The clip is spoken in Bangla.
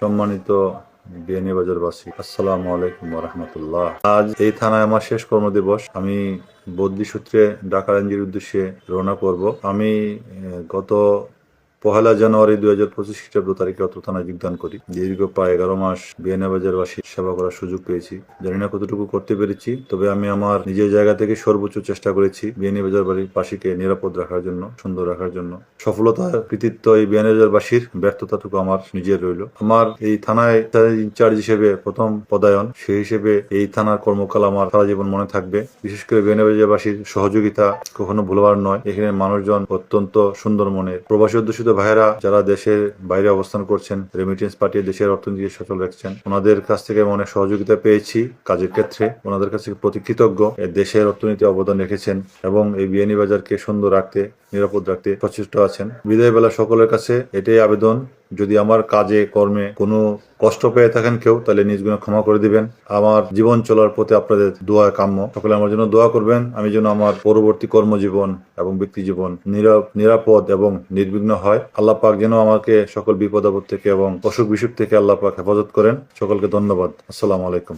সম্মানিত বিয়ানীবাজারবাসী, আসসালামু আলাইকুম ওয়া রাহমাতুল্লাহ। আজ এই থানায় আমার শেষ কর্মদিবস। আমি বদলি সূত্রে ঢাকা রেঞ্জের উদ্দেশ্যে রওনা করব। আমি গত 1 জানুয়ারি 2025 খ্রিস্টাব্দ তারিখে অত্র থানায় যোগদান করি। দীর্ঘ প্রায় 11 মাস বিয়ানীবাজারবাসীর সেবা করার সুযোগ পেয়েছি। জানি না কতটুকু করতে পেরেছি, তবে আমি আমার নিজের জায়গা থেকে সর্বোচ্চ চেষ্টা করেছি বিয়ানীবাজারবাসীকে নিরাপদ রাখার জন্য, সুন্দর রাখার জন্য। সফলতা কৃতিত্ব এই বিয়ানীবাজারবাসীর, ব্যর্থতাটুকু আমার নিজের রইল। আমার এই থানায় ইনচার্জ হিসেবে প্রথম পদায়ন, সেই হিসেবে এই থানার কর্মকাল আমার সারা জীবন মনে থাকবে। বিশেষ করে বিয়ানীবাজারবাসীর সহযোগিতা কখনো ভুলবার নয়। এখানে মানুষজন অত্যন্ত সুন্দর মনের। প্রবাসী অধ্যুষিত ভাইয়েরা যারা দেশের বাইরে অবস্থান করছেন, রেমিটেন্স পাঠিয়ে দেশের অর্থনীতি সচল রাখছেন, ওনাদের কাছ থেকে অনেক সহযোগিতা পেয়েছি কাজের ক্ষেত্রে। ওনাদের কাছ থেকে প্রতি কৃতজ্ঞ। দেশের অর্থনীতি অবদান রেখেছেন এবং এই বিয়ানীবাজারকে সুন্দর রাখতে, নিরাপদ রাখতে সচেষ্ট আছেন। বিদায় বেলা সকলের কাছে এটাই আবেদন, যদি আমার কাজে কর্মে কোনো কষ্ট পেয়ে থাকেন কেউ, তাহলে নিজ গুণে ক্ষমা করে দিবেন। আমার জীবন চলার পথে আপনাদের দোয়া কাম্য। সকলে আমার জন্য দোয়া করবেন, আমি যেন আমার পরবর্তী কর্মজীবন এবং ব্যক্তি জীবন নিরাপদ এবং নির্বিঘ্ন হয়। আল্লাহ পাক যেন আমাকে সকল বিপদ আপদ থেকে এবং অসুখ বিসুখ থেকে আল্লাহ পাক হেফাজত করেন। সকলকে ধন্যবাদ। আসসালামু আলাইকুম।